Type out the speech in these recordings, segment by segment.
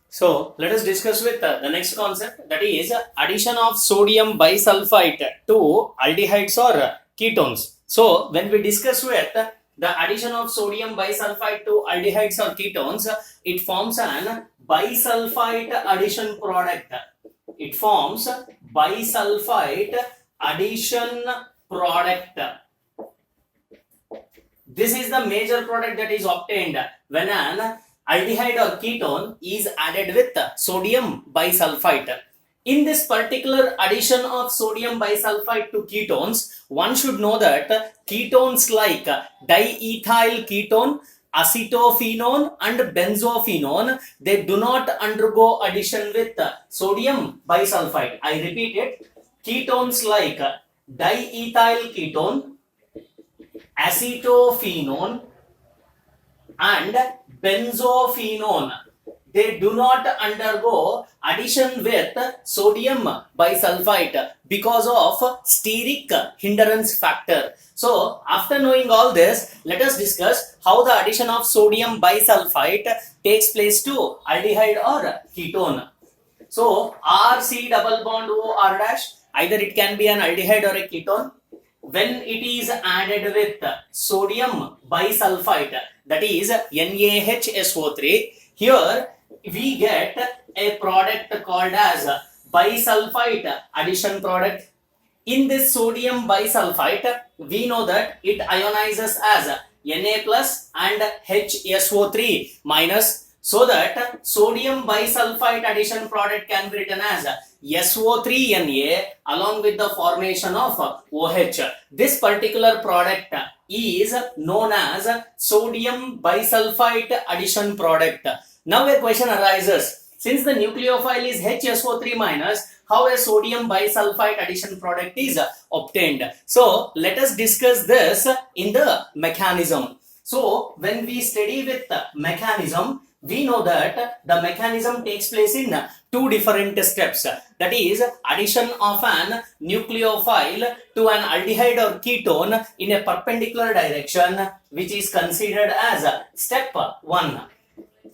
So let us discuss with the next concept, that is addition of sodium bisulfite to aldehydes or ketones. So when we discuss with the addition of sodium bisulfite to aldehydes or ketones, it forms an bisulfite addition product. It forms bisulfite addition product. This is the major product that is obtained when an aldehyde or ketone is added with sodium bisulfite. In this particular addition of sodium bisulfite to ketones, one should know that ketones like diethyl ketone, acetophenone and benzophenone, they do not undergo addition with sodium bisulfite. I repeat it, ketones like diethyl ketone, acetophenone and benzophenone, they do not undergo addition with sodium bisulfite because of steric hindrance factor. So after knowing all this, let us discuss how the addition of sodium bisulfite takes place to aldehyde or ketone. So RC double bond OR dash, either it can be an aldehyde or a ketone. When it is added with sodium bisulfite, that is NaHSO3, here we get a product called as bisulfite addition product. In this sodium bisulfite, we know that it ionizes as Na plus and HSO3 minus, so that sodium bisulfite addition product can be written as SO3Na along with the formation of OH. This particular product is known as sodium bisulfite addition product. Now a question arises, since the nucleophile is HSO3 minus, how a sodium bisulfite addition product is obtained? So let us discuss this in the mechanism. So when we study with mechanism, we know that the mechanism takes place in two different steps, that is addition of an nucleophile to an aldehyde or ketone in a perpendicular direction, which is considered as step 1.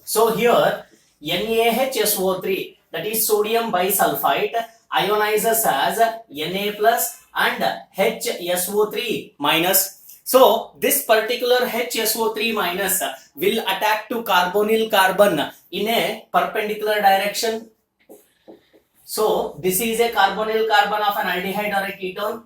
So here NaHSO3, that is sodium bisulfite, ionizes as Na plus and HSO3 minus. So this particular HSO3 minus will attack to carbonyl carbon in a perpendicular direction. So this is a carbonyl carbon of an aldehyde or a ketone.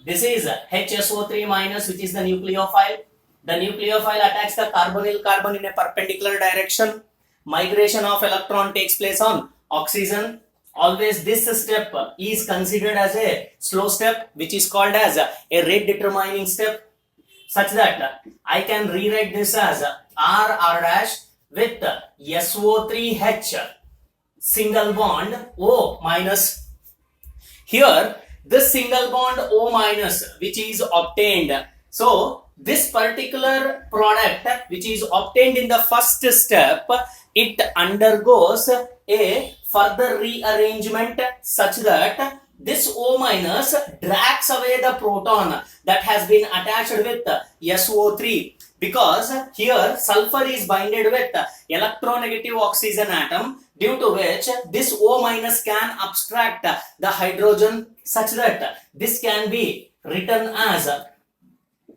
This is HSO3 minus, which is the nucleophile. The nucleophile attacks the carbonyl carbon in a perpendicular direction. Migration of electron takes place on oxygen. Always this step is considered as a slow step, which is called as a rate determining step, such that I can rewrite this as R dash with SO3H single bond O minus. Here this single bond O minus which is obtained, so this particular product which is obtained in the first step, it undergoes a further rearrangement such that this O minus drags away the proton that has been attached with SO3, because here sulfur is binded with electronegative oxygen atom, due to which this O minus can abstract the hydrogen, such that this can be written as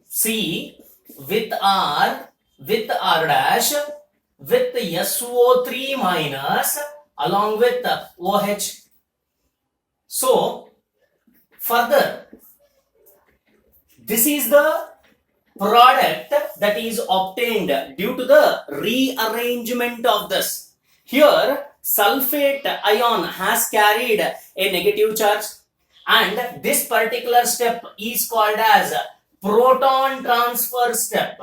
C with R dash with SO3 minus along with OH. So further, this is the product that is obtained due to the rearrangement of this. Here sulfate ion has carried a negative charge, and this particular step is called as proton transfer step.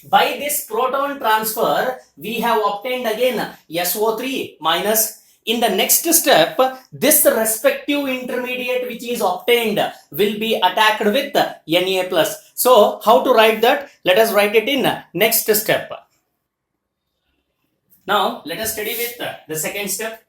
By this proton transfer, we have obtained again SO3 minus. In the next step, this respective intermediate which is obtained will be attacked with Na plus. So how to write that? Let us write it in next step. Now let us study with the second step,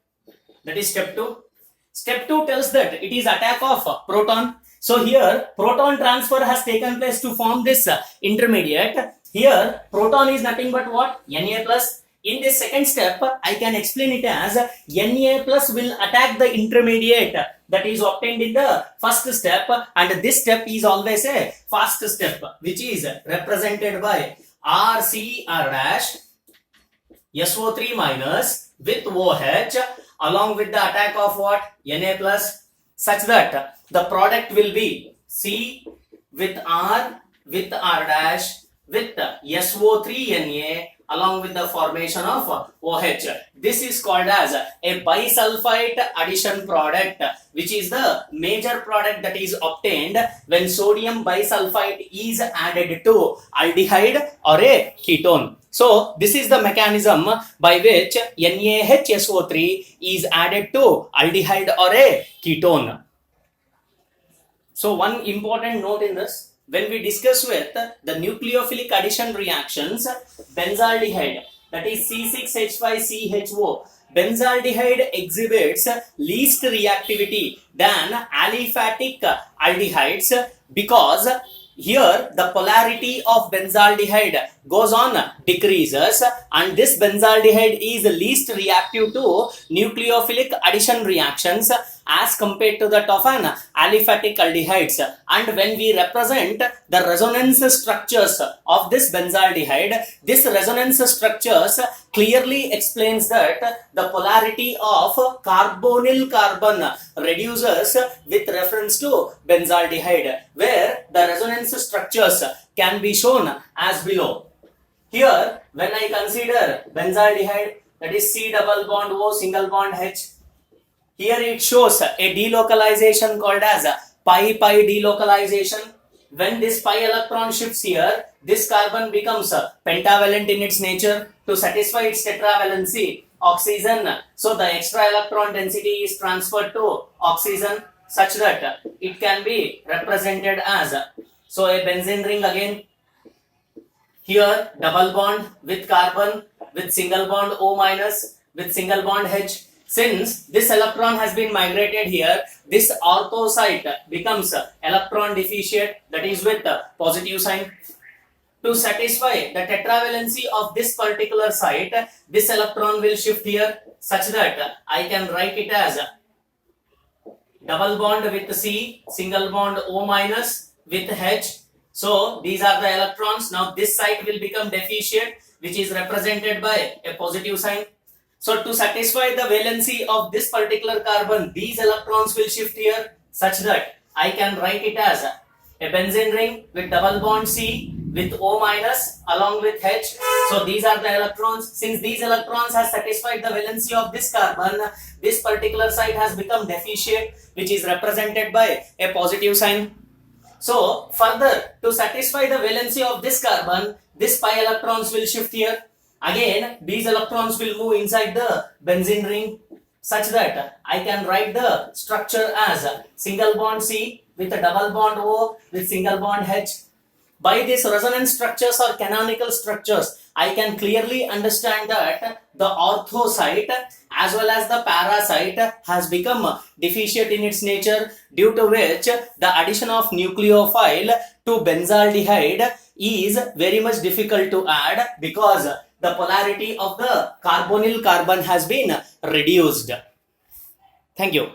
that is step 2. Step 2 tells that it is attack of proton. So here proton transfer has taken place to form this intermediate. Here proton is nothing but what? Na plus. In this second step, I can explain it as Na plus will attack the intermediate that is obtained in the first step, and this step is always a fast step, which is represented by RCR dash SO3 minus with OH along with the attack of what? Na plus, such that the product will be C with R dash with SO3 Na along with the formation of OH. This is called as a bisulfite addition product, which is the major product that is obtained when sodium bisulfite is added to aldehyde or a ketone. So this is the mechanism by which NaHSO3 is added to aldehyde or a ketone. So one important note in this, when we discuss with the nucleophilic addition reactions, benzaldehyde, that is C6H5CHO, benzaldehyde exhibits least reactivity than aliphatic aldehydes because here the polarity of benzaldehyde goes on decreases, and this benzaldehyde is least reactive to nucleophilic addition reactions as compared to that of an aliphatic aldehydes. And when we represent the resonance structures of this benzaldehyde, this resonance structures clearly explains that the polarity of carbonyl carbon reduces with reference to benzaldehyde, where the resonance structures can be shown as below. Here, when I consider benzaldehyde, that is C double bond O single bond H, here it shows a delocalization called as pi-pi delocalization. When this pi electron shifts here, this carbon becomes pentavalent in its nature. To satisfy its tetravalency, oxygen, so the extra electron density is transferred to oxygen such that it can be represented as, so a benzene ring again. Here double bond with carbon with single bond O minus with single bond H. Since this electron has been migrated here, this ortho site becomes electron deficient, that is with positive sign. To satisfy the tetravalency of this particular site, this electron will shift here such that I can write it as double bond with C, single bond O minus with H. So these are the electrons. Now this site will become deficient, which is represented by a positive sign. So to satisfy the valency of this particular carbon, these electrons will shift here such that I can write it as a benzene ring with double bond C with O minus along with H. So these are the electrons. Since these electrons have satisfied the valency of this carbon, this particular site has become deficient, which is represented by a positive sign. So further, to satisfy the valency of this carbon, this pi electrons will shift here. Again, these electrons will move inside the benzene ring such that I can write the structure as single bond C with a double bond O with single bond H. By these resonance structures or canonical structures, I can clearly understand that the ortho site as well as the para site has become deficient in its nature, due to which the addition of nucleophile to benzaldehyde is very much difficult to add because the polarity of the carbonyl carbon has been reduced. Thank you.